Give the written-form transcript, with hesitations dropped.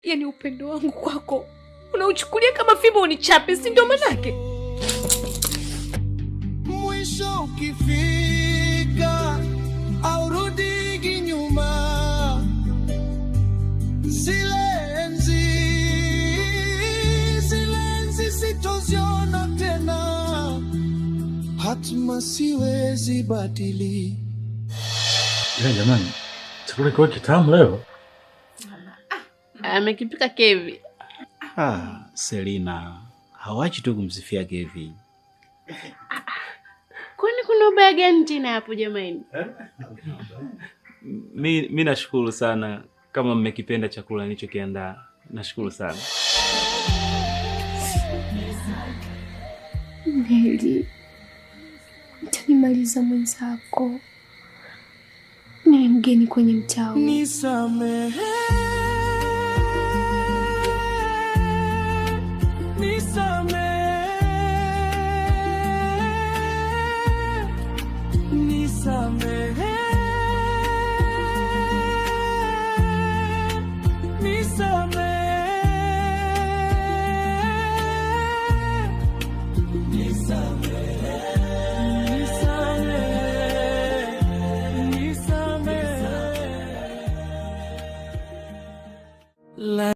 Yaani upendo wangu kwako unauchukulia kama fimbo unichape, si ndio manake? Mwisho ukifika au rudi nyuma, silenzi sitoziona tena, hatima siwezi badili. Jamani, chakula kwa kitamu leo. Amekipika Kevi. Selina, hawachi tu kumsifia Kevi. Kwani kuna ubaya gani tena hapo jamani? Mimi nashukuru sana kama mmekipenda chakula nilichokiandaa. Nashukuru sana. Neli, utanimaliza mwenzako. Ni mgeni kwenye mtaa. Nisamehe, nisamehe.